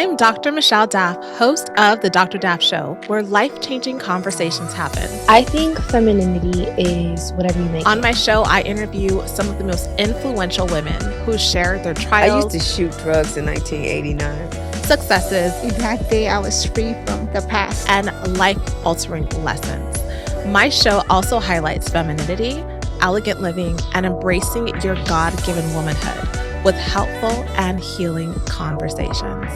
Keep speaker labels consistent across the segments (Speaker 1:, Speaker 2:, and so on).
Speaker 1: I'm Dr. Michelle Daff, host of the Dr. Daf Show, where life-changing conversations happen.
Speaker 2: I think femininity is whatever you make
Speaker 1: On
Speaker 2: it.
Speaker 1: my show, I interview some of the most influential women who share their
Speaker 3: I
Speaker 1: trials,
Speaker 3: used to shoot drugs in 1989.
Speaker 1: successes,
Speaker 4: In that day, I was free from the past.
Speaker 1: and life-altering lessons. My show also highlights femininity, elegant living, and embracing your God-given womanhood with helpful and healing conversations.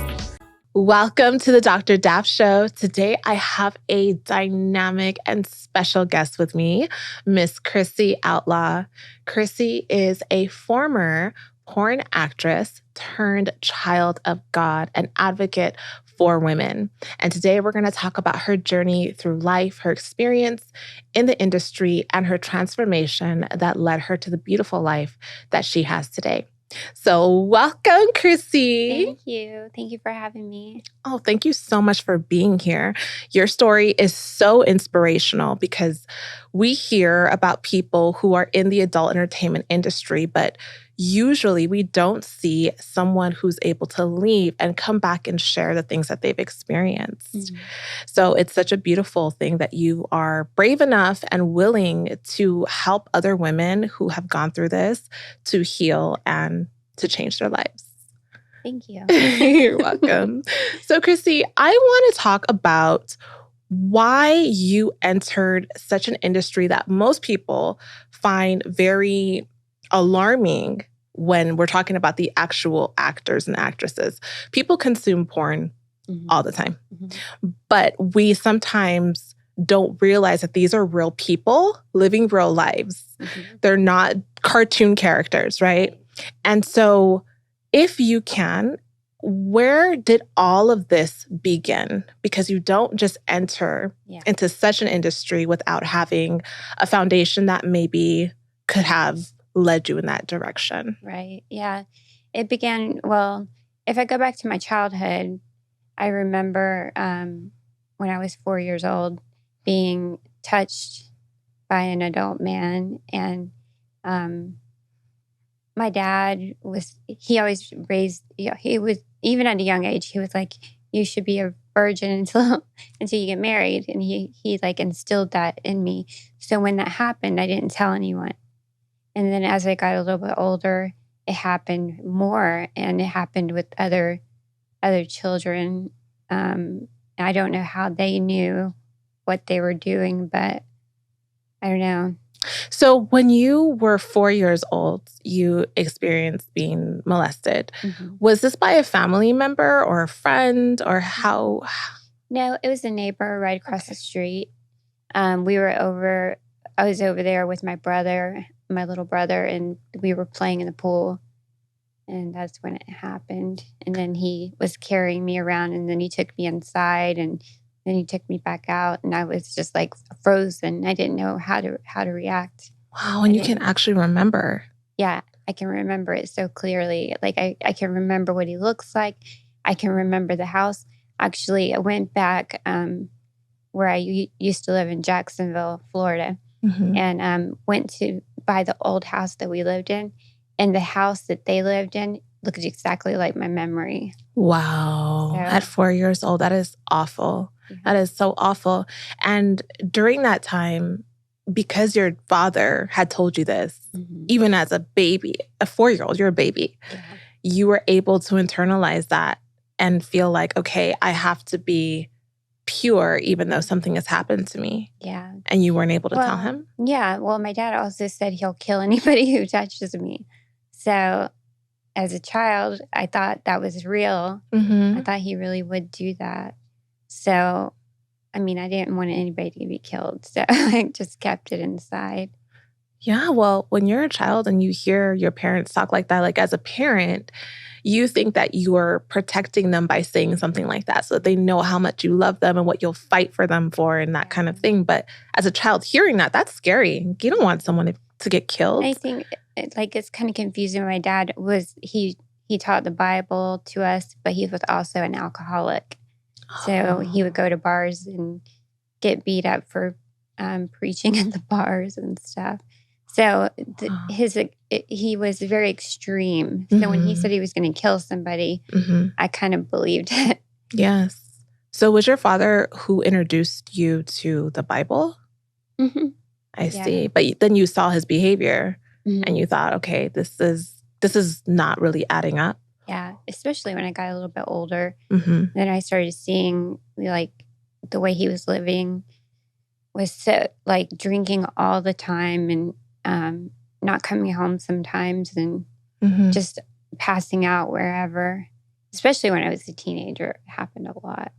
Speaker 1: Welcome to the Dr. Daf Show. Today, I have a dynamic and special guest with me, Miss Crissy Outlaw. Crissy is a former porn actress turned child of God, an advocate for women. And today, we're going to talk about her journey through life, her experience in the industry, and her transformation that led her to the beautiful life that she has today. So welcome, Crissy.
Speaker 5: Thank you. Thank you for having me.
Speaker 1: Oh, thank you so much for being here. Your story is so inspirational because we hear about people who are in the adult entertainment industry, but usually we don't see someone who's able to leave and come back and share the things that they've experienced. So it's such a beautiful thing that you are brave enough and willing to help other women who have gone through this to heal and to change their lives.
Speaker 5: Thank you.
Speaker 1: You're welcome. So, Crissy, I want to talk about why you entered such an industry that most people find very alarming when we're talking about the actual actors and actresses. People consume porn all the time, but we sometimes don't realize that these are real people living real lives. They're not cartoon characters, right? And so if you can, where did all of this begin? Because you don't just enter into such an industry without having a foundation that maybe could have led you in that direction.
Speaker 5: Right. Yeah. It began, well, if I go back to my childhood, I remember when I was 4 years old being touched by an adult man. And my dad he always raised, he was, even at a young age, he was like, you should be a virgin until you get married. And he like instilled that in me. So when that happened, I didn't tell anyone. And then as I got a little bit older, it happened more, and it happened with other children. I don't know how they knew what they were doing, but I don't know.
Speaker 1: So when you were 4 years old, you experienced being molested. Was this by a family member or a friend, or how?
Speaker 5: No, it was a neighbor right across the street. I was over there with my little brother, and we were playing in the pool. And that's when it happened. And then he was carrying me around, and then he took me inside, and then he took me back out, and I was just like frozen. I didn't know how to react.
Speaker 1: Wow, and you can actually remember.
Speaker 5: Yeah, I can remember it so clearly. Like I can remember what he looks like. I can remember the house. Actually, I went back where I used to live in Jacksonville, Florida, and went to buy the old house that we lived in. And the house that they lived in looked exactly like my memory.
Speaker 1: Wow.
Speaker 5: So,
Speaker 1: At 4 years old, that is awful. That is so awful. And during that time, because your father had told you this, even as a baby, a 4-year-old, you're a baby, you were able to internalize that and feel like, okay, I have to be pure even though something has happened to me.
Speaker 5: Yeah.
Speaker 1: And you weren't able to tell him?
Speaker 5: Yeah. Well, my dad also said he'll kill anybody who touches me. So as a child, I thought that was real. I thought he really would do that. So, I mean, I didn't want anybody to be killed. So I just kept it inside.
Speaker 1: Yeah, well, when you're a child and you hear your parents talk like that, like as a parent, you think that you're protecting them by saying something like that so that they know how much you love them and what you'll fight for them for and that kind of thing. But as a child hearing that, that's scary. You don't want someone to get killed.
Speaker 5: I think it's kind of confusing. My dad he taught the Bible to us, but he was also an alcoholic. So he would go to bars and get beat up for preaching at the bars and stuff. So
Speaker 1: Oh.
Speaker 5: he was very extreme. So when he said he was going to kill somebody, I kind of believed it.
Speaker 1: Yes. So was your father who introduced you to the Bible?
Speaker 5: Mhm.
Speaker 1: I
Speaker 5: Yeah.
Speaker 1: see. But then you saw his behavior
Speaker 5: Mhm.
Speaker 1: and you thought, okay, this is not really adding up.
Speaker 5: Yeah, especially when I got a little bit older.
Speaker 1: Mm-hmm.
Speaker 5: Then I started seeing like the way he was living was so like drinking all the time and not coming home sometimes and
Speaker 1: Mm-hmm.
Speaker 5: just passing out wherever. Especially when I was a teenager, it happened a lot.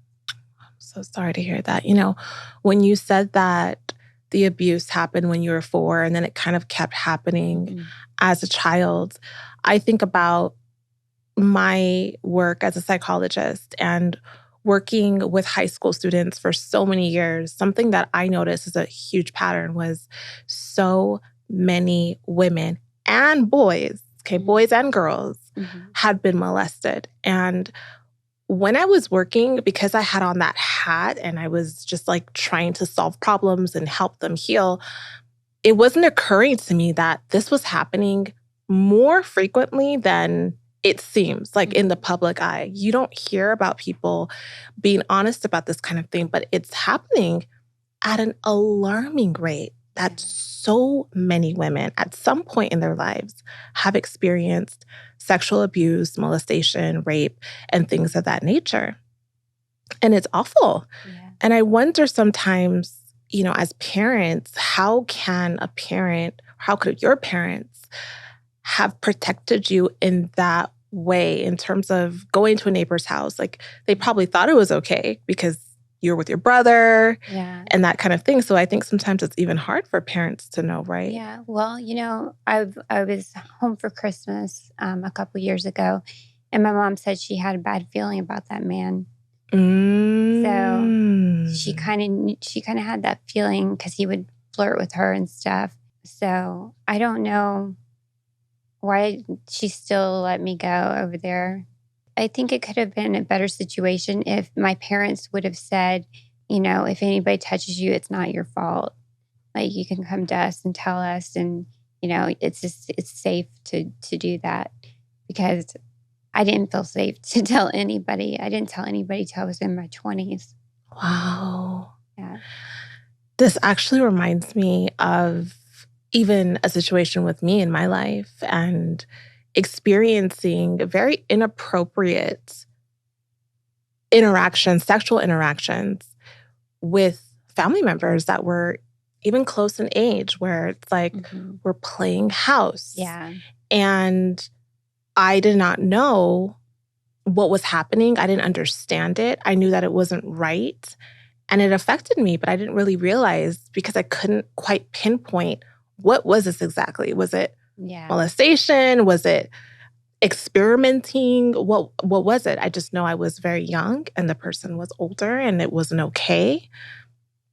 Speaker 1: I'm so sorry to hear that. You know, when you said that the abuse happened when you were 4 and then it kind of kept happening as a child, I think about my work as a psychologist and working with high school students for so many years. Something that I noticed as a huge pattern was so many women and boys, boys and girls, had been molested. And when I was working, because I had on that hat and I was just like trying to solve problems and help them heal, it wasn't occurring to me that this was happening more frequently than it seems, like in the public eye. You don't hear about people being honest about this kind of thing, but it's happening at an alarming rate that so many women at some point in their lives have experienced sexual abuse, molestation, rape, and things of that nature. And it's awful.
Speaker 5: Yeah.
Speaker 1: And I wonder sometimes, you know, as parents, how could your parents have protected you in that way in terms of going to a neighbor's house? Like they probably thought it was okay because you're with your brother and that kind of thing. So I think sometimes it's even hard for parents to know, right?
Speaker 5: Yeah. Well, you know, I was home for Christmas a couple years ago, and my mom said she had a bad feeling about that man. So she kind of had that feeling because he would flirt with her and stuff. So I don't know why she still let me go over there. I think it could have been a better situation if my parents would have said, you know, if anybody touches you, it's not your fault. Like you can come to us and tell us, and you know, it's safe to do that, because I didn't feel safe to tell anybody. I didn't tell anybody till I was in my 20s.
Speaker 1: Wow.
Speaker 5: Yeah.
Speaker 1: This actually reminds me of even a situation with me in my life and experiencing very inappropriate interactions, sexual interactions with family members that were even close in age, where it's like we're playing house.
Speaker 5: Yeah.
Speaker 1: And I did not know what was happening. I didn't understand it. I knew that it wasn't right. And it affected me, but I didn't really realize because I couldn't quite pinpoint what was this exactly. Was it molestation? Was it experimenting? What was it? I just know I was very young and the person was older and it wasn't okay.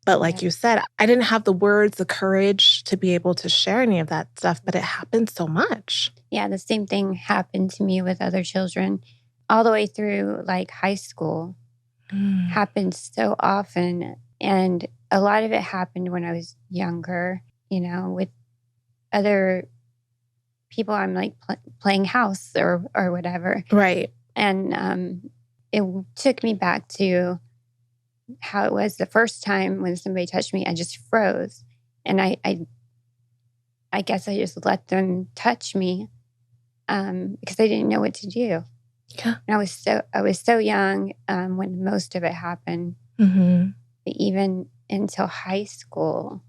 Speaker 1: But like you said, I didn't have the words, the courage to be able to share any of that stuff, but it happened so much.
Speaker 5: Yeah, the same thing happened to me with other children all the way through like high school. Happened so often. And a lot of it happened when I was younger, you know, with other people I'm like playing house or whatever.
Speaker 1: Right.
Speaker 5: And it took me back to how it was the first time when somebody touched me. I just froze. And I guess I just let them touch me because I didn't know what to do.
Speaker 1: Yeah.
Speaker 5: And I was so young when most of it happened. But even until high school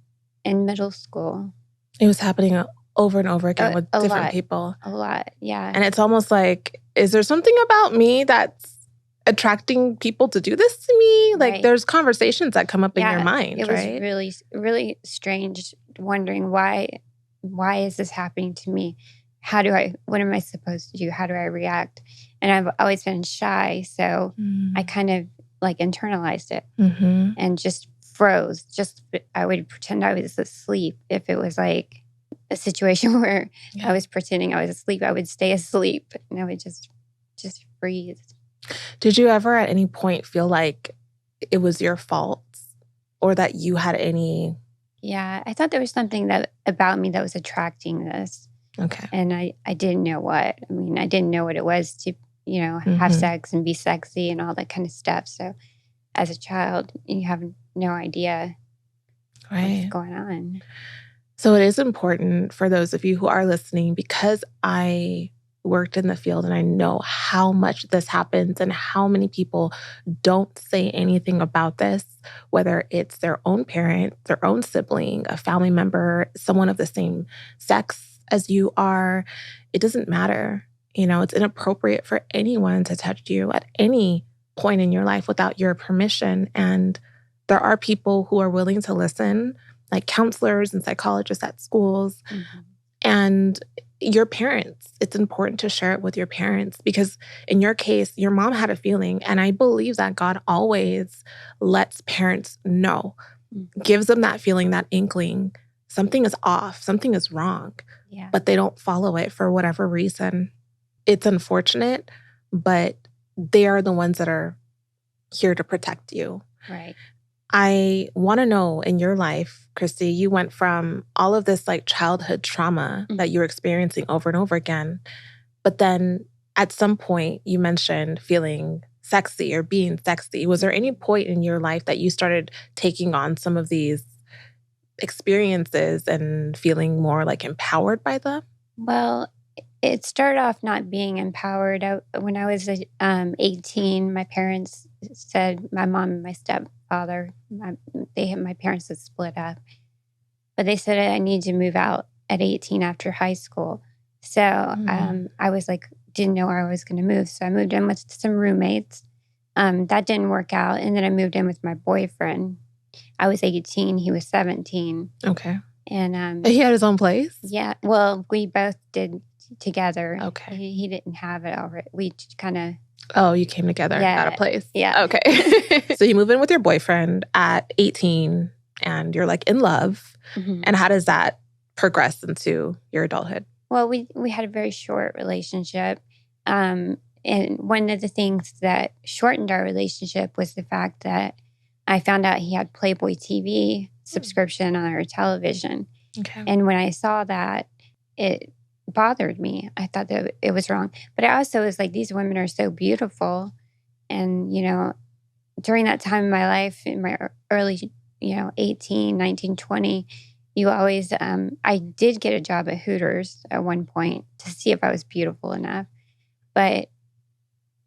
Speaker 5: and middle school,
Speaker 1: it was happening over and over again with different
Speaker 5: lot,
Speaker 1: people.
Speaker 5: A lot, yeah.
Speaker 1: And it's almost like, is there something about me that's attracting people to do this to me? Like there's conversations that come up in your mind,
Speaker 5: it
Speaker 1: right?
Speaker 5: was really, really strange, wondering why is this happening to me? What am I supposed to do? How do I react? And I've always been shy. So I kind of like internalized it and just froze. I would pretend I was asleep. If it was like a situation where I was pretending I was asleep, I would stay asleep and I would just freeze.
Speaker 1: Did you ever at any point feel like it was your fault or that you had any
Speaker 5: Yeah, I thought there was something that about me that was attracting this.
Speaker 1: Okay.
Speaker 5: And I didn't know what. I mean, I didn't know what it was to, have
Speaker 1: Mhm.
Speaker 5: sex and be sexy and all that kind of stuff. So as a child, you have no idea what's
Speaker 1: Right.
Speaker 5: going on.
Speaker 1: So it is important for those of you who are listening, because I worked in the field and I know how much this happens and how many people don't say anything about this, whether it's their own parent, their own sibling, a family member, someone of the same sex as you are. It doesn't matter. It's inappropriate for anyone to touch you at any point in your life without your permission. And there are people who are willing to listen, like counselors and psychologists at schools.
Speaker 5: Mm-hmm.
Speaker 1: And your parents, it's important to share it with your parents, because in your case, your mom had a feeling. And I believe that God always lets parents know, gives them that feeling, that inkling, something is off, something is wrong, but they don't follow it for whatever reason. It's unfortunate, but they are the ones that are here to protect you.
Speaker 5: Right.
Speaker 1: I want to know, in your life, Crissy, you went from all of this like childhood trauma that you were experiencing over and over again. But then at some point you mentioned feeling sexy or being sexy. Was there any point in your life that you started taking on some of these experiences and feeling more like empowered by them?
Speaker 5: Well, it started off not being empowered. When I was 18, my parents said, my mom and my stepfather, my parents had split up. But they said I need to move out at 18 after high school. So I was like, didn't know where I was going to move. So I moved in with some roommates. That didn't work out. And then I moved in with my boyfriend. I was 18. He was 17.
Speaker 1: Okay.
Speaker 5: And
Speaker 1: he had his own place?
Speaker 5: Yeah. Well, we both did together.
Speaker 1: Okay.
Speaker 5: He didn't have it already. We kind of...
Speaker 1: Oh, you came together at a place.
Speaker 5: Yeah.
Speaker 1: Okay. So you move in with your boyfriend at 18 and you're like in love.
Speaker 5: Mm-hmm.
Speaker 1: And how does that progress into your adulthood?
Speaker 5: Well, we had a very short relationship. And one of the things that shortened our relationship was the fact that I found out he had Playboy TV subscription on our television.
Speaker 1: Okay.
Speaker 5: And when I saw that, it bothered me. I thought that it was wrong. But I also was like, these women are so beautiful. And, during that time in my life, in my early, 18, 19, 20, you always, I did get a job at Hooters at one point to see if I was beautiful enough. But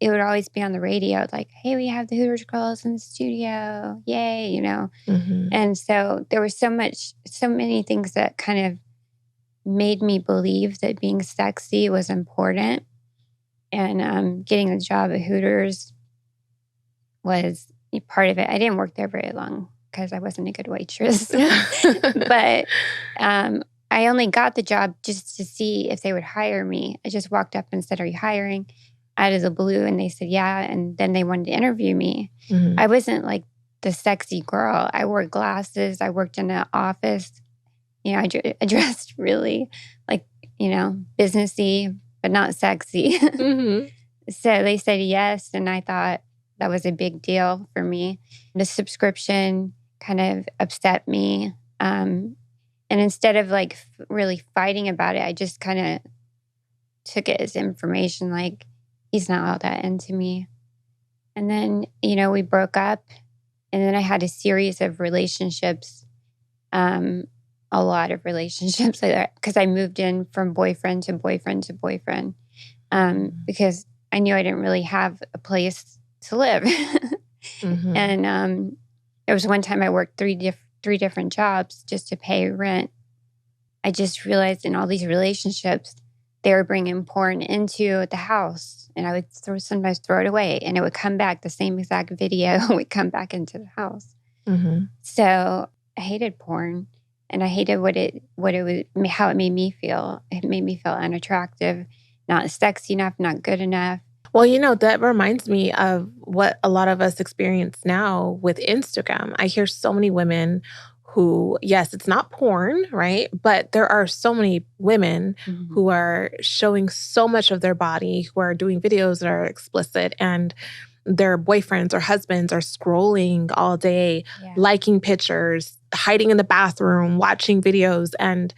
Speaker 5: it would always be on the radio, like, hey, we have the Hooters girls in the studio. Yay,
Speaker 1: Mm-hmm.
Speaker 5: And so there was so many things that kind of made me believe that being sexy was important. And getting a job at Hooters was part of it. I didn't work there very long because I wasn't a good waitress. But I only got the job just to see if they would hire me. I just walked up and said, are you hiring? Out of the blue. And they said, yeah. And then they wanted to interview me.
Speaker 1: Mm-hmm.
Speaker 5: I wasn't like the sexy girl. I wore glasses. I worked in an office. I dressed really like, businessy, but not sexy.
Speaker 1: Mm-hmm.
Speaker 5: So they said yes. And I thought that was a big deal for me. The subscription kind of upset me. And instead of like really fighting about it, I just kind of took it as information, like, he's not all that into me. And then, we broke up. And then I had a series of relationships, a lot of relationships like that, because I moved in from boyfriend to boyfriend to boyfriend, because I knew I didn't really have a place to live.
Speaker 1: Mm-hmm.
Speaker 5: And there was one time I worked three different jobs just to pay rent. I just realized in all these relationships, they were bringing porn into the house, and I would sometimes throw it away, and it would come back. The same exact video would come back into the house.
Speaker 1: Mm-hmm.
Speaker 5: So I hated porn, and I hated how it made me feel. It made me feel unattractive, not sexy enough, not good enough.
Speaker 1: Well, that reminds me of what a lot of us experience now with Instagram. I hear so many women who, yes, it's not porn, right? But there are so many women who are showing so much of their body, who are doing videos that are explicit. And their boyfriends or husbands are scrolling all day, liking pictures, hiding in the bathroom, watching videos, and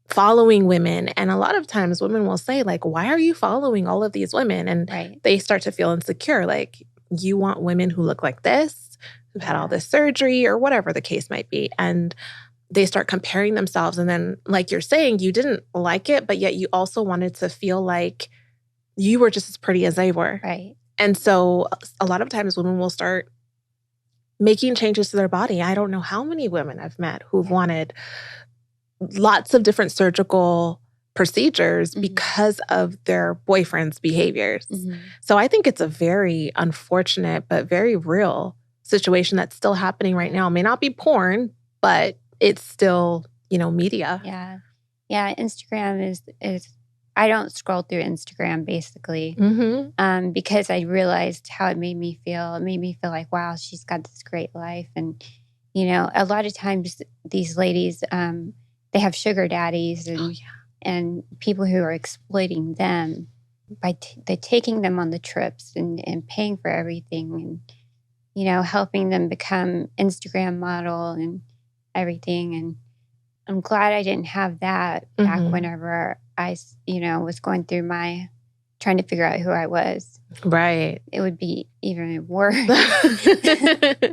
Speaker 1: following women. And a lot of times women will say, like, why are you following all of these women? And they start to feel insecure. Like, you want women who look like this, who had all this surgery or whatever the case might be. And they start comparing themselves. And then, like you're saying, you didn't like it, but yet you also wanted to feel like you were just as pretty as they were.
Speaker 5: Right.
Speaker 1: And so a lot of times women will start making changes to their body. I don't know how many women I've met who've wanted lots of different surgical procedures because of their boyfriend's behaviors. So I think it's a very unfortunate but very real situation that's still happening right now. It may not be porn, but it's still, media.
Speaker 5: Yeah. Instagram is I don't scroll through Instagram basically because I realized how it made me feel. It made me feel like, wow, she's got this great life. And, a lot of times these ladies, they have sugar daddies and people who are exploiting them by taking them on the trips and paying for everything and, helping them become Instagram model and everything. And I'm glad I didn't have that back whenever I, was going through trying to figure out who I was.
Speaker 1: Right.
Speaker 5: It would be even worse.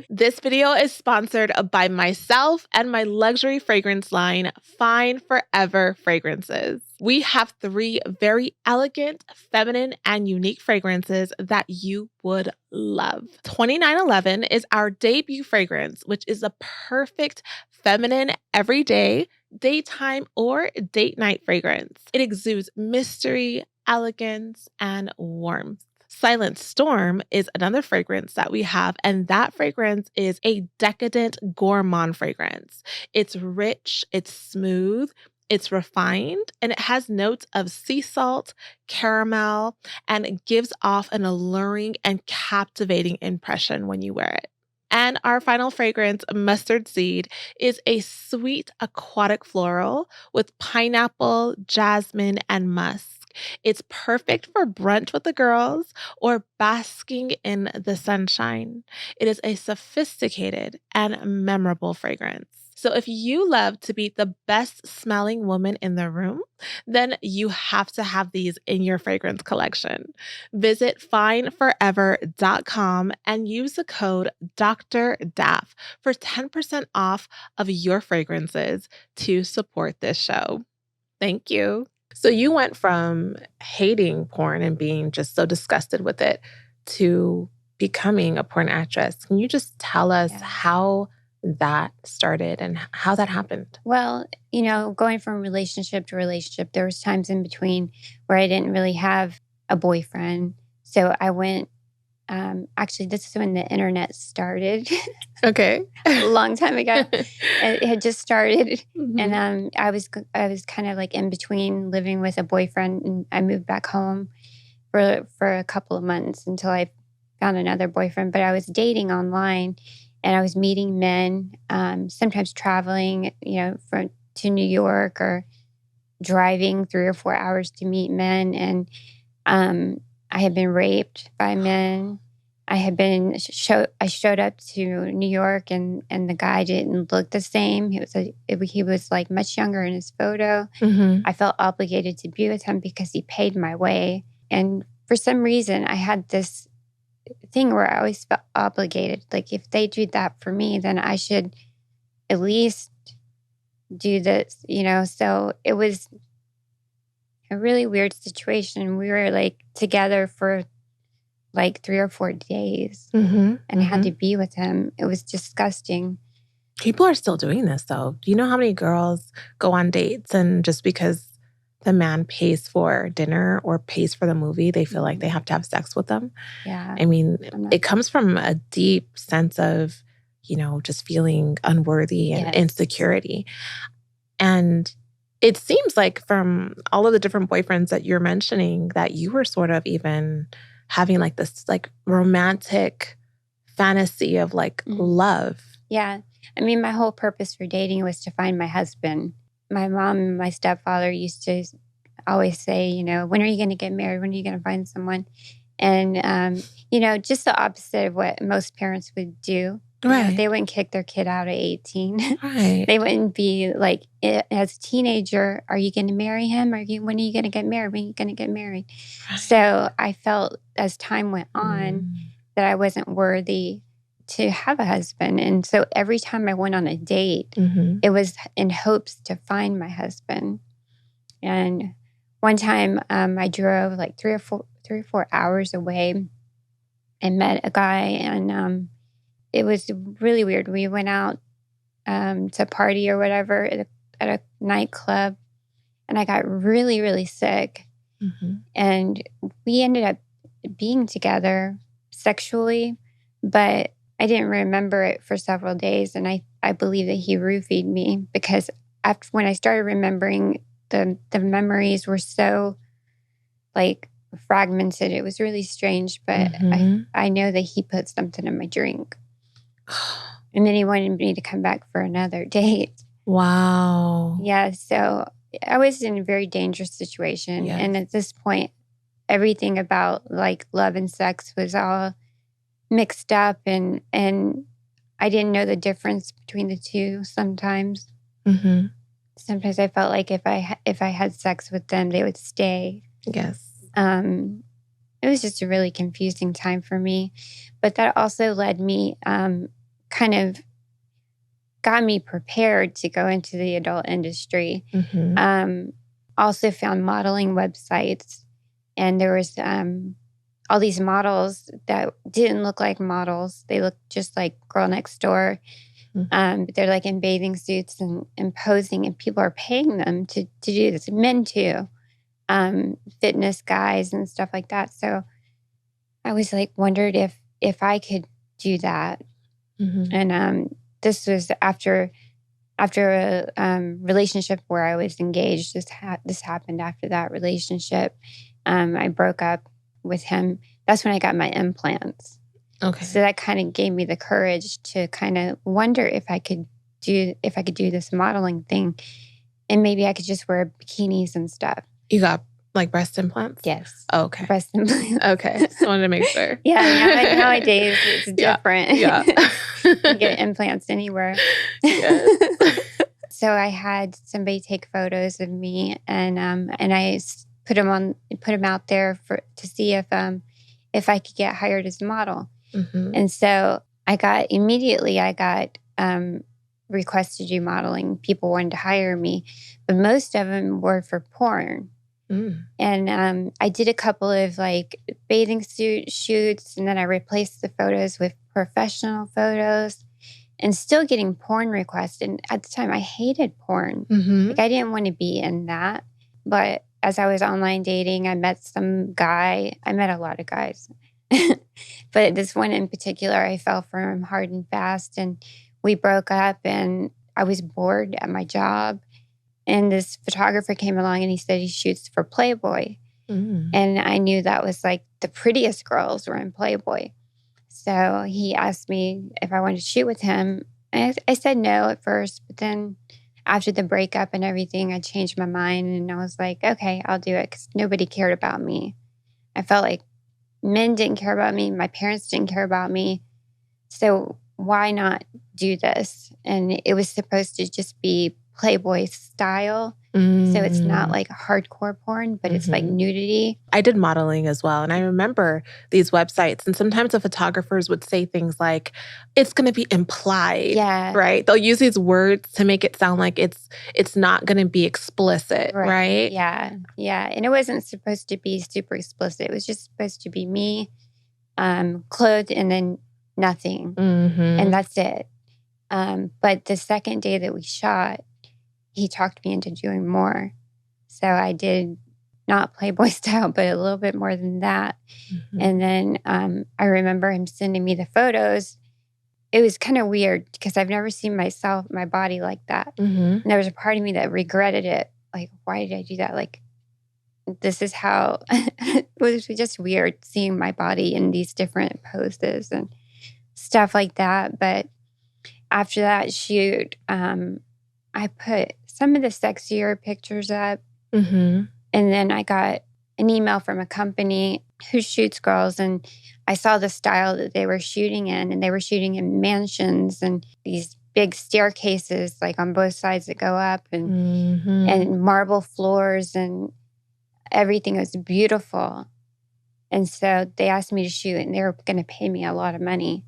Speaker 1: This video is sponsored by myself and my luxury fragrance line, Fine Forever Fragrances. We have 3 very elegant, feminine, and unique fragrances that you would love. 2911 is our debut fragrance, which is a perfect feminine, everyday, daytime, or date night fragrance. It exudes mystery, elegance, and warmth. Silent Storm is another fragrance that we have, and that fragrance is a decadent gourmand fragrance. It's rich, it's smooth, it's refined, and it has notes of sea salt, caramel, and it gives off an alluring and captivating impression when you wear it. And our final fragrance, Mustard Seed, is a sweet aquatic floral with pineapple, jasmine, and musk. It's perfect for brunch with the girls or basking in the sunshine. It is a sophisticated and memorable fragrance. So if you love to be the best smelling woman in the room, then you have to have these in your fragrance collection. Visit fineforever.com and use the code Dr. Daf for 10% off of your fragrances to support this show. Thank you. So you went from hating porn and being just so disgusted with it to becoming a porn actress. Can you just tell us how that started and how that happened?
Speaker 5: Well, going from relationship to relationship, there was times in between where I didn't really have a boyfriend. So I went, actually, this is when the internet started.
Speaker 1: Okay.
Speaker 5: A long time ago. It had just started. And I was kind of like in between living with a boyfriend, and I moved back home for a couple of months until I found another boyfriend. But I was dating online, and I was meeting men, sometimes traveling, to New York or driving 3 or 4 hours to meet men. And I had been raped by men. I showed up to New York, and the guy didn't look the same. He was like much younger in his photo. I felt obligated to be with him because he paid my way. And for some reason, I had this thing where I always felt obligated. Like, if they do that for me, then I should at least do this, So it was a really weird situation. We were like together for like 3 or 4 days and I had to be with him. It was disgusting.
Speaker 1: People are still doing this, though. Do you know how many girls go on dates and just because the man pays for dinner or pays for the movie, they feel like they have to have sex with them?
Speaker 5: Yeah.
Speaker 1: I mean, it comes from a deep sense of, just feeling unworthy and insecurity. And it seems like from all of the different boyfriends that you're mentioning that you were sort of even having like this like romantic fantasy of like love.
Speaker 5: Yeah. I mean, my whole purpose for dating was to find my husband. My mom and my stepfather used to always say, when are you going to get married? When are you going to find someone? And, just the opposite of what most parents would do.
Speaker 1: Right.
Speaker 5: They wouldn't kick their kid out at 18.
Speaker 1: Right.
Speaker 5: They wouldn't be like, as a teenager, are you going to marry him? When are you going to get married? When are you going to get married?
Speaker 1: Right.
Speaker 5: So I felt as time went on that I wasn't worthy to have a husband. And so every time I went on a date, it was in hopes to find my husband. And one time I drove like 3 or 4 hours away and met a guy, and it was really weird. We went out to party or whatever at a nightclub, and I got really, really sick. And we ended up being together sexually, but I didn't remember it for several days. And I believe that he roofied me, because when I started remembering, the memories were so like fragmented. It was really strange, but I know that he put something in my drink. And then he wanted me to come back for another date.
Speaker 1: Wow.
Speaker 5: Yeah, so I was in a very dangerous situation.
Speaker 1: Yes.
Speaker 5: And at this point, everything about like love and sex was all mixed up, and I didn't know the difference between the two sometimes. Sometimes I felt like if I had sex with them, they would stay.
Speaker 1: Yes.
Speaker 5: It was just a really confusing time for me. But that also led me, kind of got me prepared to go into the adult industry. Also found modeling websites, and there was all these models that didn't look like models. They looked just like Girl Next Door. They're like in bathing suits and posing, and people are paying them to do this. Men too, fitness guys and stuff like that. So I was like, wondered if I could do that. And this was after a relationship where I was engaged. This happened after that relationship. I broke up with him. That's when I got my implants.
Speaker 1: Okay.
Speaker 5: So that kind of gave me the courage to kind of wonder if I could do this modeling thing, and maybe I could just wear bikinis and stuff.
Speaker 1: You got like breast implants?
Speaker 5: Yes.
Speaker 1: Oh, okay.
Speaker 5: Breast implants.
Speaker 1: Okay. Just wanted to make sure.
Speaker 5: Nowadays it's different.
Speaker 1: Yeah.
Speaker 5: You can get implants anywhere.
Speaker 1: Yes.
Speaker 5: So I had somebody take photos of me, and I put them out there to see if I could get hired as a model. And so I got requests to do modeling. People wanted to hire me, but most of them were for porn. And I did a couple of like bathing suit shoots, and then I replaced the photos with professional photos, and still getting porn requests. And at the time, I hated porn. Like I didn't want to be in that. But as I was online dating, I met some guy. I met a lot of guys. But this one in particular, I fell for him hard and fast. And we broke up, and I was bored at my job. And this photographer came along, and he said he shoots for Playboy. And I knew that was like the prettiest girls were in Playboy. So he asked me if I wanted to shoot with him. I said no at first, but then after the breakup and everything, I changed my mind, and I was like, okay, I'll do it, because nobody cared about me. I felt like men didn't care about me. My parents didn't care about me. So why not do this? And it was supposed to just be Playboy style. So it's not like hardcore porn, but it's like nudity.
Speaker 1: I did modeling as well. And I remember these websites, and sometimes the photographers would say things like, it's going to be implied, right? They'll use these words to make it sound like it's not going to be explicit, right?
Speaker 5: Yeah. And it wasn't supposed to be super explicit. It was just supposed to be me, clothed, and then nothing. And that's it. But the second day that we shot, he talked me into doing more. So I did not Playboy style, but a little bit more than that. And then I remember him sending me the photos. It was kind of weird, because I've never seen my body like that. And there was a part of me that regretted it. Like, why did I do that? Like, this is how, it was just weird seeing my body in these different poses and stuff like that. But after that shoot, I put some of the sexier pictures up. And then I got an email from a company, who shoots girls, and I saw the style that they were shooting in, and they were shooting in mansions and these big staircases, like on both sides that go up, and marble floors, and everything was beautiful. And so they asked me to shoot, and they were going to pay me a lot of money.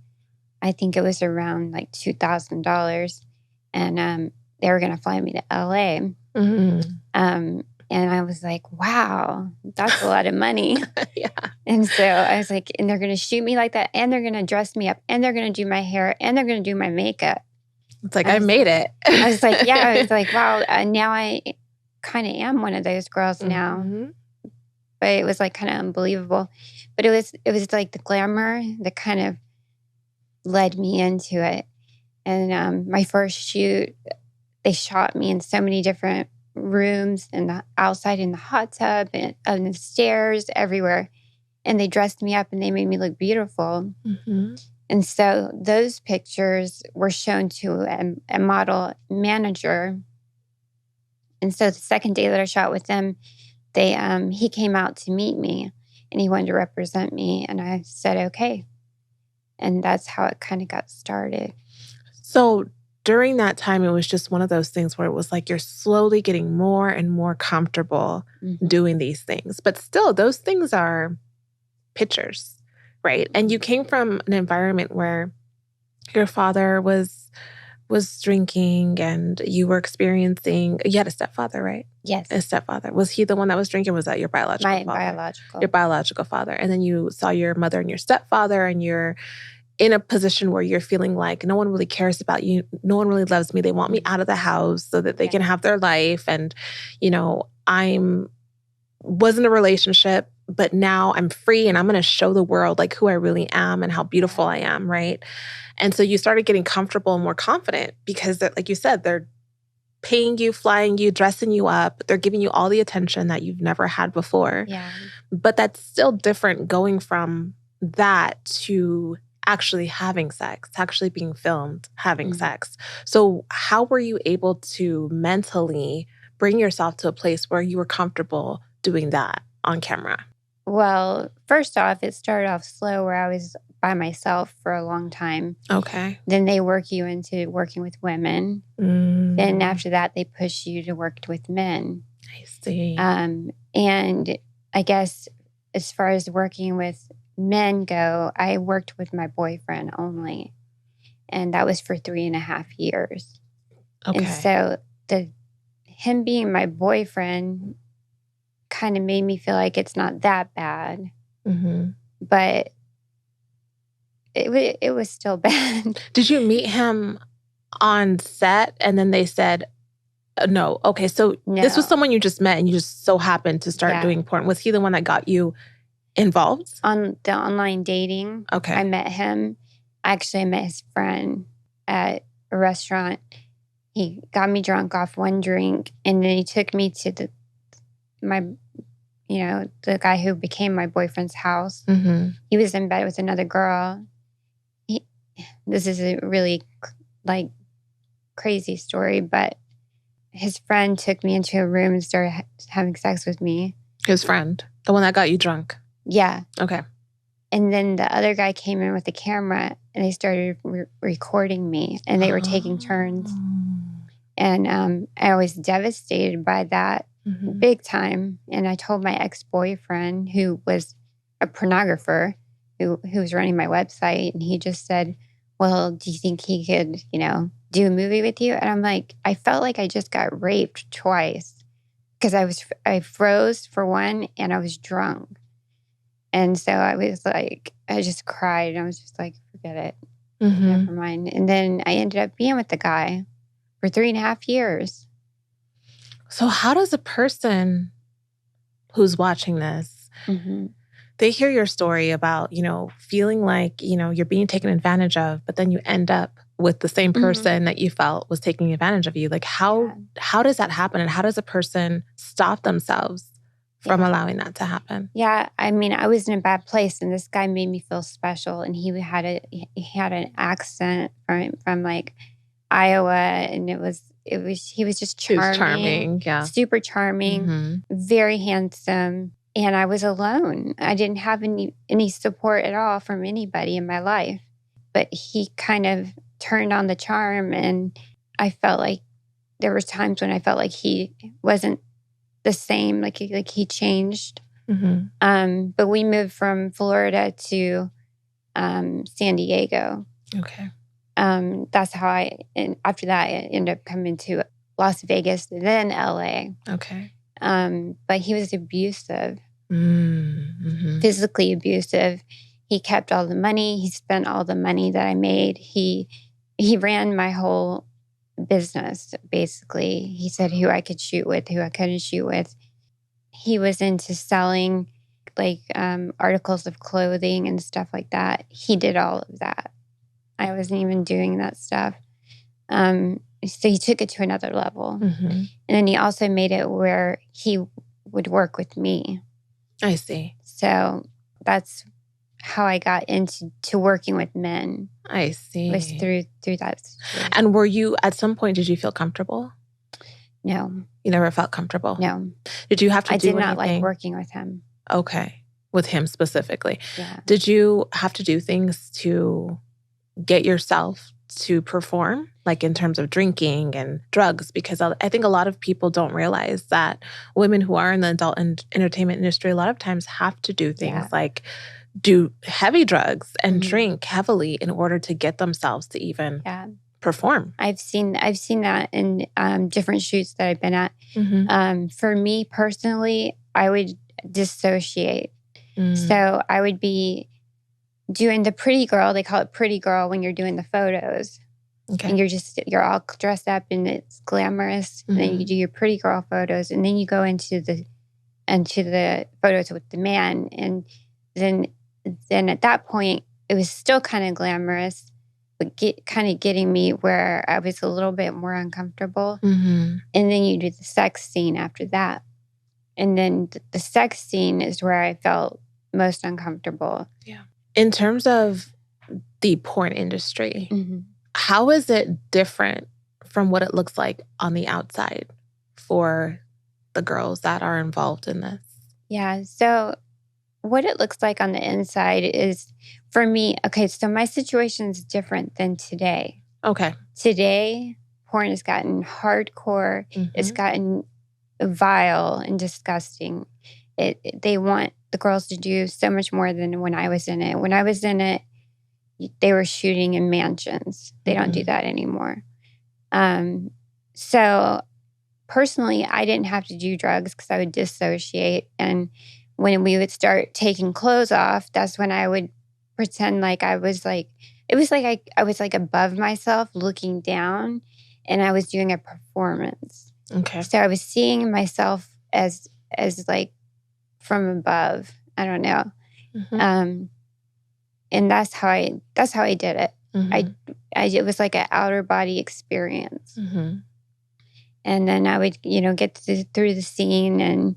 Speaker 5: I think it was around like $2,000, and they were going to fly me to LA. And I was like, wow, that's a lot of money.
Speaker 1: Yeah.
Speaker 5: And so I was like, and they're going to shoot me like that, and they're going to dress me up, and they're going to do my hair, and they're going to do my makeup.
Speaker 1: It's like, I made it.
Speaker 5: I was like, yeah. I was like, wow, now I kind of am one of those girls now. But it was like kind of unbelievable. But it was like the glamour that kind of led me into it. And my first shoot, they shot me in so many different rooms, and the outside in the hot tub, and on the stairs, everywhere. And they dressed me up, and they made me look beautiful. And so those pictures were shown to a model manager. And so the second day that I shot with them, he came out to meet me, and he wanted to represent me. And I said, okay. And that's how it kind of got started.
Speaker 1: So during that time, it was just one of those things where it was like you're slowly getting more and more comfortable doing these things. But still, those things are pictures, right? And you came from an environment where your father was drinking, and you were experiencing, you had a stepfather, right?
Speaker 5: Yes.
Speaker 1: A stepfather. Was he the one that was drinking? Was that your biological father?
Speaker 5: My biological.
Speaker 1: Your biological father. And then you saw your mother and your stepfather, and you're in a position where you're feeling like no one really cares about you. No one really loves me. They want me out of the house so that they can have their life. And, was in a relationship, but now I'm free, and I'm going to show the world like who I really am and how beautiful I am, right? And so you started getting comfortable and more confident because, like you said, they're paying you, flying you, dressing you up. They're giving you all the attention that you've never had before.
Speaker 5: Yeah.
Speaker 1: But that's still different going from that to actually having sex, actually being filmed, having sex. So how were you able to mentally bring yourself to a place where you were comfortable doing that on camera?
Speaker 5: Well, first off, it started off slow where I was by myself for a long time.
Speaker 1: Okay.
Speaker 5: Then they work you into working with women. Then after that, they push you to work with men.
Speaker 1: I see.
Speaker 5: And I guess as far as working with men go, I worked with my boyfriend only. And that was for 3.5 years.
Speaker 1: Okay.
Speaker 5: And so him being my boyfriend kind of made me feel like it's not that bad. But it was still bad.
Speaker 1: Did you meet him on set and then they said, no? Okay, so this was someone you just met and you just so happened to start doing porn. Was he the one that got you involved?
Speaker 5: On the online dating.
Speaker 1: Okay.
Speaker 5: I met him. Actually, I met his friend at a restaurant. He got me drunk off one drink, and then he took me to the guy who became my boyfriend's house. He was in bed with another girl. This is a really crazy story, but his friend took me into a room and started having sex with me.
Speaker 1: His friend, the one that got you drunk.
Speaker 5: Yeah.
Speaker 1: Okay.
Speaker 5: And then the other guy came in with a camera, and they started recording me, and they were taking turns. And I was devastated by that. Big time. And I told my ex-boyfriend, who was a pornographer, who was running my website, and he just said, well, do you think he could, do a movie with you? And I'm like, I felt like I just got raped twice because I froze for one, and I was drunk. And so I was like, I just cried, and I was just like, forget it. Never mind. And then I ended up being with the guy for 3.5 years.
Speaker 1: So how does a person who's watching this, they hear your story about, feeling like, you're being taken advantage of, but then you end up with the same person that you felt was taking advantage of you. Like how does that happen? And how does a person stop themselves from allowing that to happen? Yeah.
Speaker 5: I mean, I was in a bad place, and this guy made me feel special. And he had an accent from like Iowa, and he was just charming.
Speaker 1: He was charming, yeah.
Speaker 5: Super charming, very handsome. And I was alone. I didn't have any support at all from anybody in my life. But he kind of turned on the charm, and I felt like there were times when I felt like he wasn't the same, like he changed. But we moved from Florida to San Diego.
Speaker 1: Okay.
Speaker 5: That's how after that, I ended up coming to Las Vegas, then LA.
Speaker 1: Okay.
Speaker 5: But he was abusive,
Speaker 1: Mm-hmm.
Speaker 5: physically abusive. He kept all the money. He spent all the money that I made. He ran my whole business, basically. He said who I could shoot with, who I couldn't shoot with. He was into selling like articles of clothing and stuff like that. He did all of that. I wasn't even doing that stuff. So he took it to another level. And then he also made it where he would work with me.
Speaker 1: I see.
Speaker 5: So that's how I got into working with men.
Speaker 1: I see.
Speaker 5: Was through that situation.
Speaker 1: And were you, at some point, did you feel comfortable?
Speaker 5: No.
Speaker 1: You never felt comfortable?
Speaker 5: No.
Speaker 1: Did you have to do anything?
Speaker 5: I did not like working with him.
Speaker 1: Okay. With him specifically.
Speaker 5: Yeah.
Speaker 1: Did you have to do things to get yourself to perform, like in terms of drinking and drugs? Because I think a lot of people don't realize that women who are in the adult entertainment industry a lot of times have to do things like do heavy drugs and drink heavily in order to get themselves to even perform.
Speaker 5: I've seen that in different shoots that I've been at. For me personally, I would dissociate. So I would be doing the pretty girl. They call it pretty girl when you're doing the photos. Okay. And you're all dressed up and it's glamorous. And then you do your pretty girl photos, and then you go into the photos with the man. And then at that point, it was still kind of glamorous, but getting me where I was a little bit more uncomfortable. And then you do the sex scene after that. And then the sex scene is where I felt most uncomfortable.
Speaker 1: Yeah. In terms of the porn industry, how is it different from what it looks like on the outside for the girls that are involved in this?
Speaker 5: Yeah. So what it looks like on the inside is, for me, okay, so my situation is different than today.
Speaker 1: Okay.
Speaker 5: Today, porn has gotten hardcore. It's gotten vile and disgusting. They want the girls to do so much more than when I was in it. When I was in it, they were shooting in mansions. They don't do that anymore. So personally, I didn't have to do drugs because I would dissociate. And when we would start taking clothes off, that's when I would pretend like I was like, it was like I was like above myself looking down, and I was doing a performance.
Speaker 1: Okay.
Speaker 5: So I was seeing myself as like from above. I don't know. And that's how I did it. It was like an outer body experience. And then I would, get through the scene, and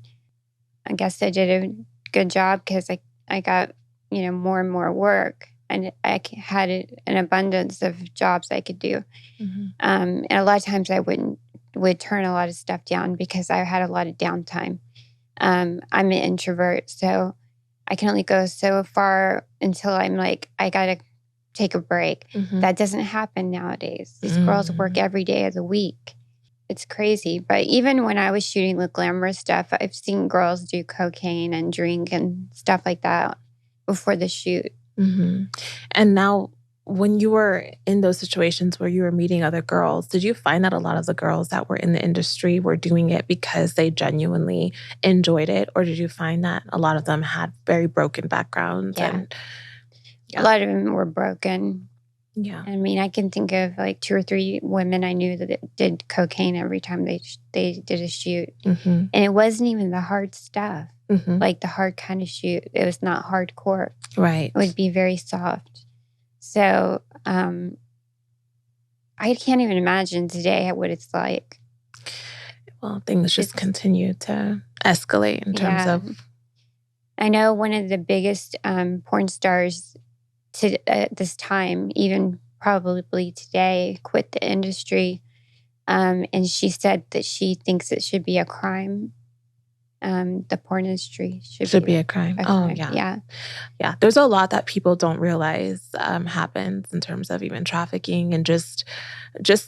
Speaker 5: I guess I did a good job because I got, more and more work, and I had an abundance of jobs I could do. And a lot of times I would turn a lot of stuff down because I had a lot of downtime. I'm an introvert, so I can only go so far until I'm like, I got to take a break. That doesn't happen nowadays. These girls work every day of the week. It's crazy. But even when I was shooting the glamorous stuff, I've seen girls do cocaine and drink and stuff like that before the shoot.
Speaker 1: And now, when you were in those situations where you were meeting other girls, did you find that a lot of the girls that were in the industry were doing it because they genuinely enjoyed it? Or did you find that a lot of them had very broken backgrounds?
Speaker 5: Yeah. A lot of them were broken.
Speaker 1: Yeah.
Speaker 5: I mean, I can think of like 2 or 3 women I knew that did cocaine every time they did a shoot. And it wasn't even the hard stuff, like the hard kind of shoot. It was not hardcore.
Speaker 1: Right.
Speaker 5: It would be very soft. So I can't even imagine today what it's like.
Speaker 1: Well, things just continue to escalate in terms of...
Speaker 5: I know one of the biggest porn stars at this time, even probably today, quit the industry. And she said that she thinks it should be a crime the porn industry
Speaker 1: should be a crime. Oh, yeah. Yeah. There's a lot that people don't realize happens in terms of even trafficking and just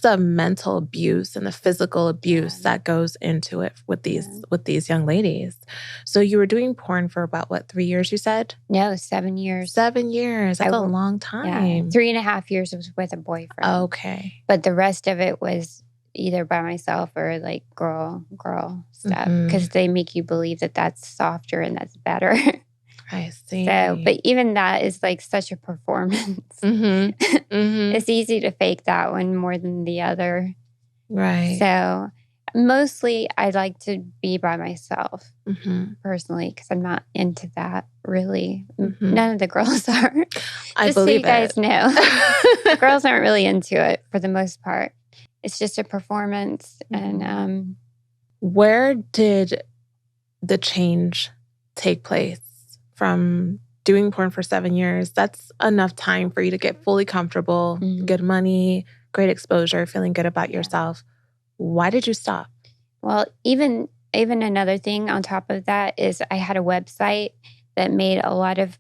Speaker 1: the mental abuse and the physical abuse that goes into it with these young ladies. So you were doing porn for about, what, 3 years, you said?
Speaker 5: No, 7 years.
Speaker 1: 7 years. That's a long time.
Speaker 5: Yeah, 3.5 years was with a boyfriend.
Speaker 1: Okay.
Speaker 5: But the rest of it was either by myself or like girl stuff, because they make you believe that that's softer and that's better.
Speaker 1: I see.
Speaker 5: So, but even that is like such a performance. It's easy to fake that one more than the other.
Speaker 1: Right.
Speaker 5: So mostly I like to be by myself personally, because I'm not into that really. None of the girls are.
Speaker 1: I believe
Speaker 5: so you guys
Speaker 1: it.
Speaker 5: know. The girls aren't really into it for the most part. It's just a performance. And
Speaker 1: where did the change take place from doing porn for 7 years? That's enough time for you to get fully comfortable, good money, great exposure, feeling good about yourself. Why did you stop?
Speaker 5: Well, even another thing on top of that is I had a website that made a lot of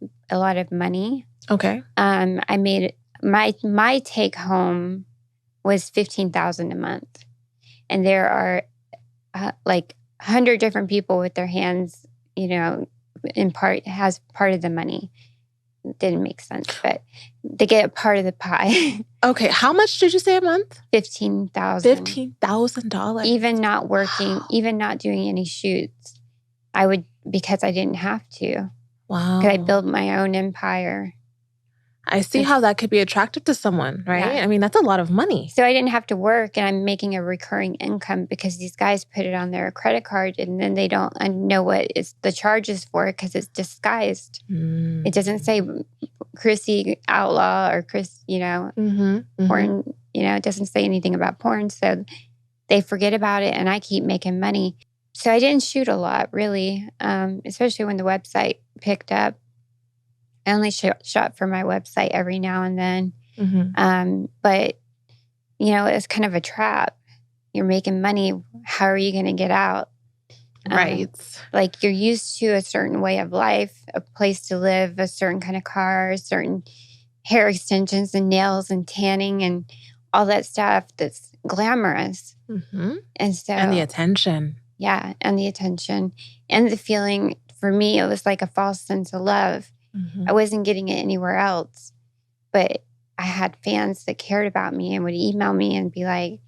Speaker 5: money.
Speaker 1: Okay.
Speaker 5: I made my take home was $15,000 a month, and there are like 100 different people with their hands, in part of the money. It didn't make sense, but they get a part of the pie.
Speaker 1: Okay, how much did you say a month?
Speaker 5: $15,000.
Speaker 1: $15,000.
Speaker 5: Even not working, even not doing any shoots, I would, because I didn't have to.
Speaker 1: Wow.
Speaker 5: Because I built my own empire.
Speaker 1: I see how that could be attractive to someone, right?
Speaker 5: Yeah.
Speaker 1: I mean, that's a lot of money.
Speaker 5: So I didn't have to work, and I'm making a recurring income because these guys put it on their credit card, and then they don't know what is the charges for it because it's disguised. It doesn't say Crissy Outlaw or porn. It doesn't say anything about porn. So they forget about it, and I keep making money. So I didn't shoot a lot, really, especially when the website picked up. I only shot for my website every now and then. But, it's kind of a trap. You're making money. How are you going to get out?
Speaker 1: Right.
Speaker 5: Like you're used to a certain way of life, a place to live, a certain kind of car, certain hair extensions and nails and tanning and all that stuff that's glamorous. And so...
Speaker 1: And the attention.
Speaker 5: Yeah, and the attention. And the feeling, for me, it was like a false sense of love. I wasn't getting it anywhere else, but I had fans that cared about me and would email me and be like,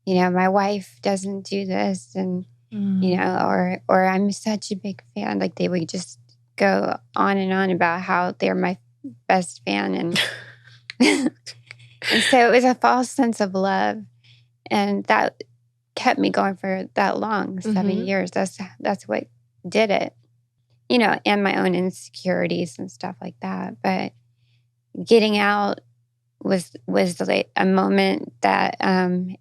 Speaker 5: my wife doesn't do this, and or I'm such a big fan. Like they would just go on and on about how they're my best fan, and and so it was a false sense of love, and that kept me going for that long, 7 years. That's what did it. And my own insecurities and stuff like that. But getting out was like a moment that,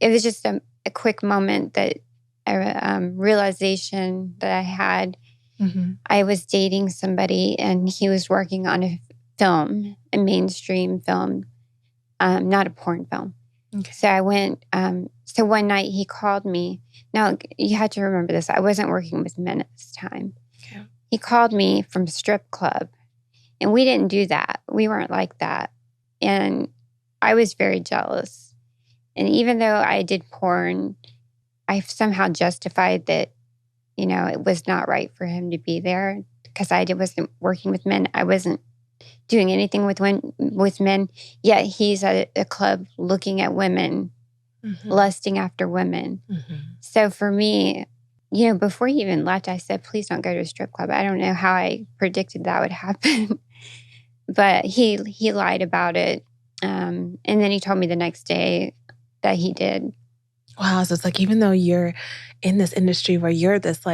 Speaker 5: it was just a quick moment that, realization that I had. I was dating somebody, and he was working on a film, a mainstream film, not a porn film. Okay. So I went, so one night he called me. Now, you have to remember this. I wasn't working with men at this time. Okay. He called me from a strip club, and we didn't do that. We weren't like that. And I was very jealous. And even though I did porn, I somehow justified that, it was not right for him to be there because I wasn't working with men. I wasn't doing anything with men, yet he's at a club looking at women, lusting after women. So for me, before he even left, I said, please don't go to a strip club. I don't know how I predicted that would happen. But he lied about it. And then he told me the next day that he did.
Speaker 1: Wow. So it's like, even though you're in this industry where you're this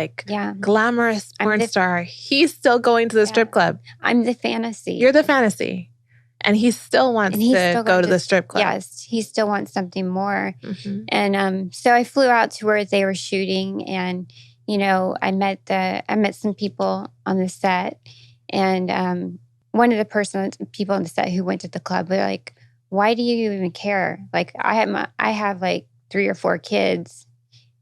Speaker 1: glamorous porn star, he's still going to the strip club.
Speaker 5: I'm the fantasy.
Speaker 1: You're the fantasy. And he still wants to go to the strip club.
Speaker 5: Yes, he still wants something more. And so I flew out to where they were shooting, and I met some people on the set, and one of the people on the set who went to the club were like, "Why do you even care? Like I have like 3 or 4 kids,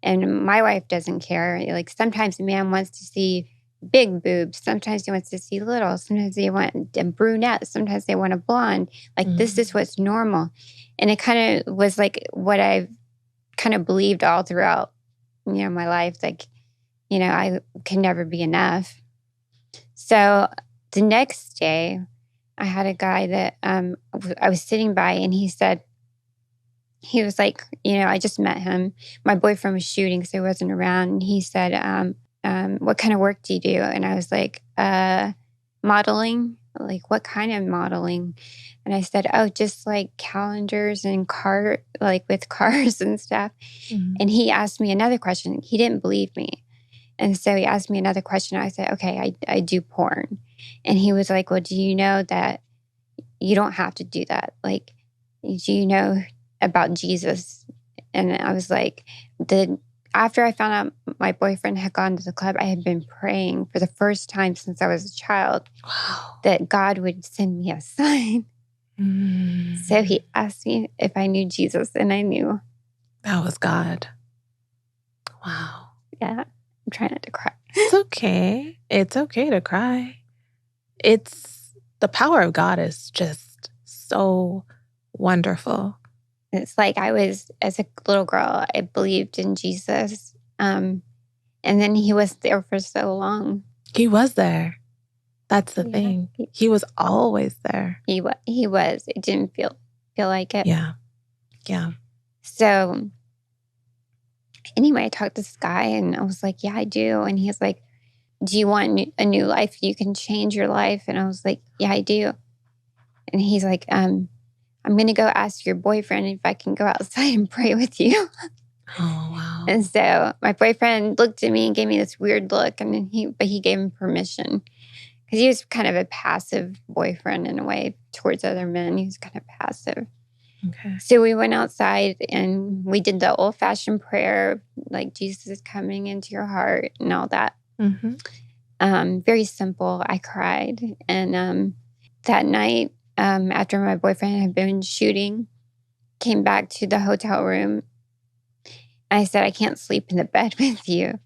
Speaker 5: And my wife doesn't care. Like sometimes a man wants to see big boobs. Sometimes he wants to see little. Sometimes they want a brunette. Sometimes they want a blonde. Like this is what's normal. And it kind of was like what I've kind of believed all throughout, my life. Like, I can never be enough. So the next day, I had a guy that I was sitting by, and he was like, I just met him. My boyfriend was shooting, so he wasn't around. And he said, what kind of work do you do? And I was like, modeling. Like, what kind of modeling? And I said, oh, just like calendars and like with cars and stuff. Mm-hmm. And he asked me another question. He didn't believe me. And so he asked me another question. I said, okay, I do porn. And he was like, well, do you know that you don't have to do that? Like, do you know about Jesus? And I was like, after I found out my boyfriend had gone to the club, I had been praying for the first time since I was a child that God would send me a sign. So he asked me if I knew Jesus, and I knew.
Speaker 1: That was God. Wow.
Speaker 5: Yeah. I'm trying not to cry.
Speaker 1: It's okay. It's okay to cry. The power of God is just so wonderful.
Speaker 5: It's like I was, as a little girl, I believed in Jesus. And then he was there for so long.
Speaker 1: He was there. That's the thing. He was always there.
Speaker 5: He was. It didn't feel like it.
Speaker 1: Yeah. Yeah.
Speaker 5: So anyway, I talked to this guy, and I was like, yeah, I do. And he's like, do you want a new life? You can change your life. And I was like, yeah, I do. And he's like, I'm going to go ask your boyfriend if I can go outside and pray with you.
Speaker 1: Oh, wow.
Speaker 5: And so my boyfriend looked at me and gave me this weird look. And then he gave him permission, because he was kind of a passive boyfriend in a way towards other men. He was kind of passive.
Speaker 1: Okay.
Speaker 5: So we went outside and we did the old-fashioned prayer, like Jesus is coming into your heart and all that. Mm-hmm. Very simple. I cried. And that night, after my boyfriend had been shooting, came back to the hotel room. I said, I can't sleep in the bed with you.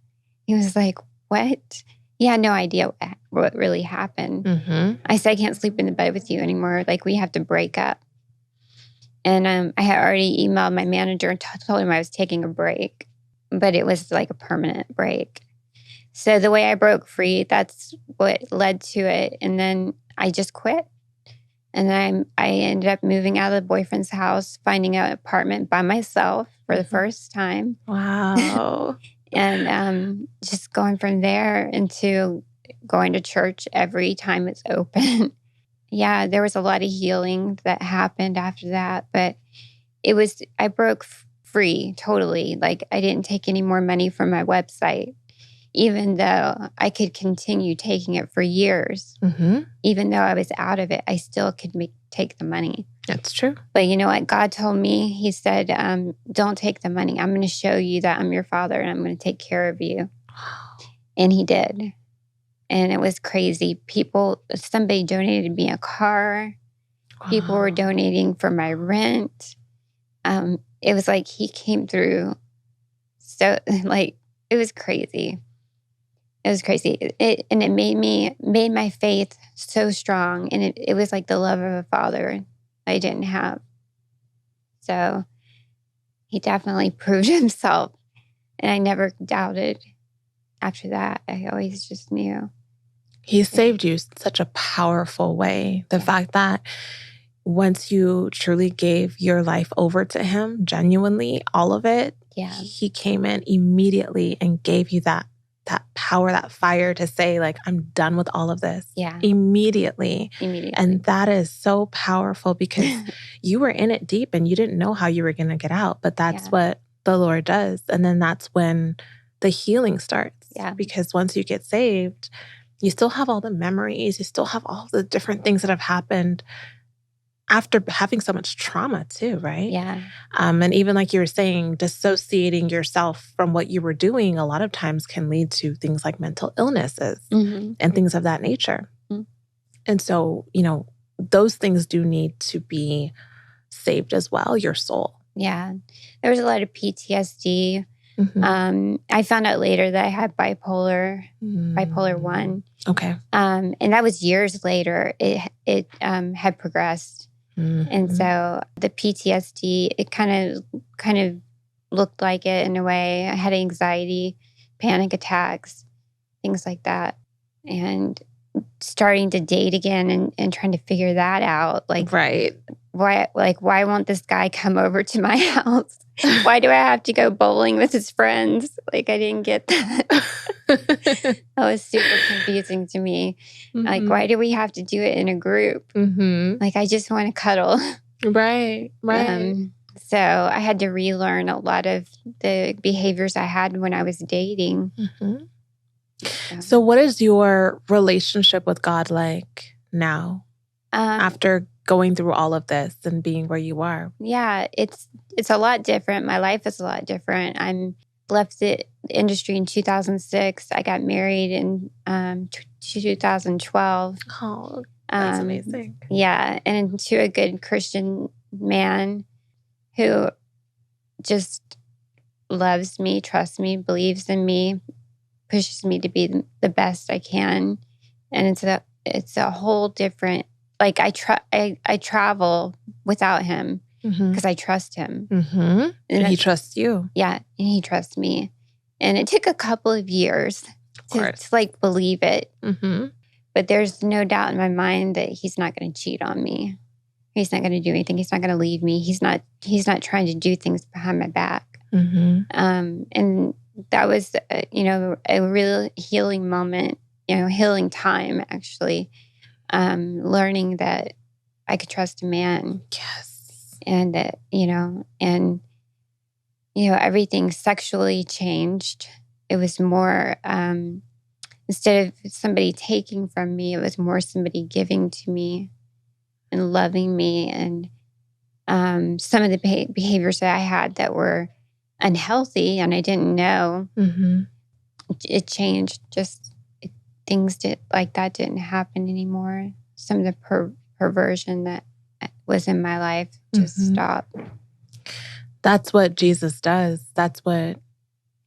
Speaker 5: He was like, what? He had no idea what really happened. Mm-hmm. I said, I can't sleep in the bed with you anymore. Like, we have to break up. And I had already emailed my manager and told him I was taking a break, but it was like a permanent break. So the way I broke free, that's what led to it. And then I just quit. And then I ended up moving out of the boyfriend's house, finding an apartment by myself for the first time.
Speaker 1: Wow.
Speaker 5: And just going from there into going to church every time it's open. Yeah, there was a lot of healing that happened after that. But I broke free totally. Like, I didn't take any more money from my website, even though I could continue taking it for years. Mm-hmm. Even though I was out of it, I still could take the money.
Speaker 1: That's true.
Speaker 5: But you know what? God told me, he said, don't take the money. I'm going to show you that I'm your father and I'm going to take care of you. And he did. And it was crazy. Somebody donated me a car. Wow. People were donating for my rent. It was like he came through. So like, it was crazy. It was crazy. It made my faith so strong. And it was like the love of a father I didn't have. So he definitely proved himself. And I never doubted after that. I always just knew.
Speaker 1: He saved you such a powerful way. The fact that once you truly gave your life over to him, genuinely, all of it, he came in immediately and gave you that power, that fire to say, like, I'm done with all of this.
Speaker 5: Yeah.
Speaker 1: Immediately. And that is so powerful because you were in it deep and you didn't know how you were going to get out. But that's what the Lord does. And then that's when the healing starts.
Speaker 5: Yeah.
Speaker 1: Because once you get saved, you still have all the memories. You still have all the different things that have happened after having so much trauma too, right?
Speaker 5: Yeah.
Speaker 1: And even like you were saying, dissociating yourself from what you were doing a lot of times can lead to things like mental illnesses and things of that nature. Mm-hmm. And so, those things do need to be saved as well, your soul.
Speaker 5: Yeah. There was a lot of PTSD I found out later that I had bipolar 1.
Speaker 1: Okay.
Speaker 5: And that was years later. It had progressed. And so the PTSD, it kind of looked like it in a way. I had anxiety, panic attacks, things like that. And starting to date again and trying to figure that out. Like,
Speaker 1: right.
Speaker 5: Why won't this guy come over to my house? Why do I have to go bowling with his friends? Like, I didn't get that. That was super confusing to me. Like, why do we have to do it in a group? Like, I just want to cuddle.
Speaker 1: Right.
Speaker 5: So I had to relearn a lot of the behaviors I had when I was dating.
Speaker 1: So what is your relationship with God like now after going through all of this and being where you are?
Speaker 5: Yeah, it's a lot different. My life is a lot different. I left the industry in 2006. I got married in 2012.
Speaker 1: Oh, that's amazing.
Speaker 5: Yeah, and to a good Christian man who just loves me, trusts me, believes in me, pushes me to be the best I can. And it's a whole different, like I travel without him because I trust him.
Speaker 1: And he trusts you.
Speaker 5: Yeah, and he trusts me. And it took a couple of years to like believe it. But there's no doubt in my mind that he's not going to cheat on me. He's not going to do anything. He's not going to leave me. He's not trying to do things behind my back. And that was, a real healing moment, healing time, actually. Learning that I could trust a man.
Speaker 1: Yes.
Speaker 5: And that, everything sexually changed. It was more, instead of somebody taking from me, it was more somebody giving to me and loving me. And some of the behaviors that I had that were unhealthy and I didn't know, it changed. Things like that didn't happen anymore. Some of the perversion that was in my life just stopped.
Speaker 1: That's what Jesus does. That's what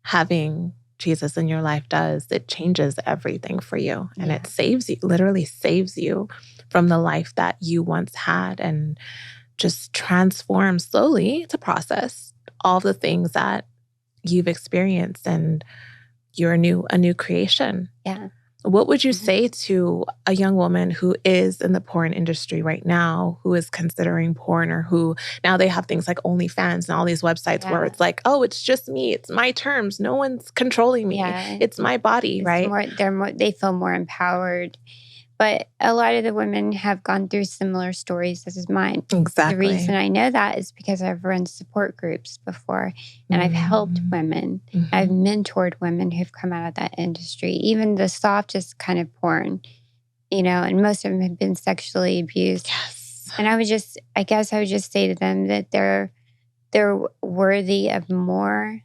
Speaker 1: having Jesus in your life does. It changes everything for you. And it saves you, literally saves you from the life that you once had, and just transforms slowly to process all the things that you've experienced, and you're a new creation.
Speaker 5: Yeah.
Speaker 1: What would you say to a young woman who is in the porn industry right now, who is considering porn, or who now they have things like OnlyFans and all these websites where it's like, oh, it's just me. It's my terms. No one's controlling me.
Speaker 5: Yeah.
Speaker 1: It's my body, right?
Speaker 5: They feel more empowered. But a lot of the women have gone through similar stories as mine.
Speaker 1: Exactly.
Speaker 5: The reason I know that is because I've run support groups before, and I've helped women. I've mentored women who've come out of that industry, even the softest kind of porn, and most of them have been sexually abused.
Speaker 1: Yes.
Speaker 5: And I would just say to them that they're worthy of more,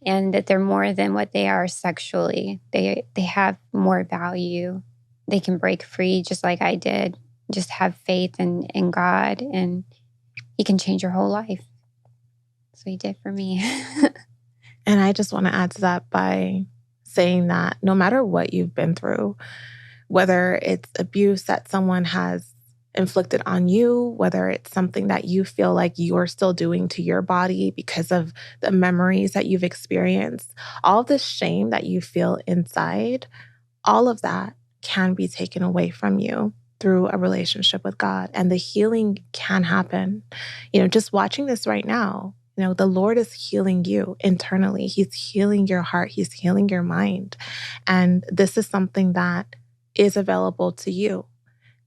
Speaker 5: and that they're more than what they are sexually. They have more value. They can break free just like I did. Just have faith in God, and he can change your whole life. That's what he did for me.
Speaker 1: And I just want to add to that by saying that no matter what you've been through, whether it's abuse that someone has inflicted on you, whether it's something that you feel like you're still doing to your body because of the memories that you've experienced, all this shame that you feel inside, all of that can be taken away from you through a relationship with God, and the healing can happen. Just watching this right now, the Lord is healing you internally. He's healing your heart. He's healing your mind. And this is something that is available to you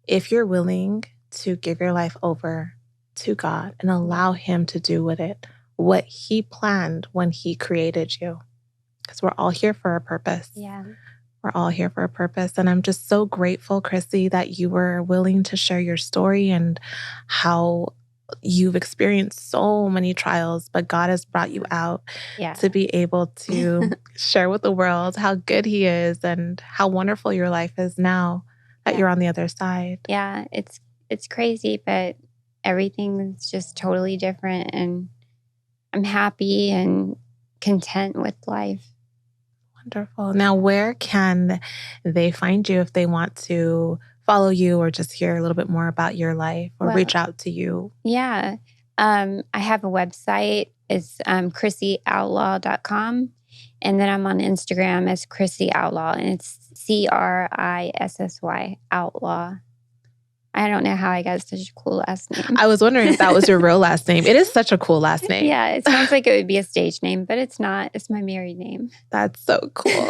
Speaker 1: if you're willing to give your life over to God and allow him to do with it what he planned when he created you. Because we're all here for a purpose.
Speaker 5: Yeah.
Speaker 1: We're all here for a purpose. And I'm just so grateful, Crissy, that you were willing to share your story and how you've experienced so many trials, but God has brought you out to be able to share with the world how good he is and how wonderful your life is now that you're on the other side.
Speaker 5: Yeah, it's crazy, but everything is just totally different. And I'm happy, and content with life.
Speaker 1: Wonderful. Now, where can they find you if they want to follow you or just hear a little bit more about your life or reach out to you?
Speaker 5: Yeah. I have a website. It's CrissyOutlaw.com. And then I'm on Instagram as Crissy Outlaw. And it's CRISSY Outlaw. I don't know how I got such a cool last name.
Speaker 1: I was wondering if that was your real last name. It is such a cool last name.
Speaker 5: Yeah, it sounds like it would be a stage name, but it's not. It's my married name.
Speaker 1: That's so cool.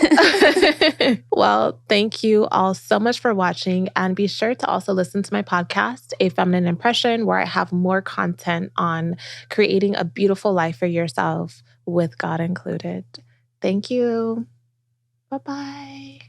Speaker 1: Well, thank you all so much for watching. And be sure to also listen to my podcast, A Feminine Impression, where I have more content on creating a beautiful life for yourself with God included. Thank you. Bye-bye.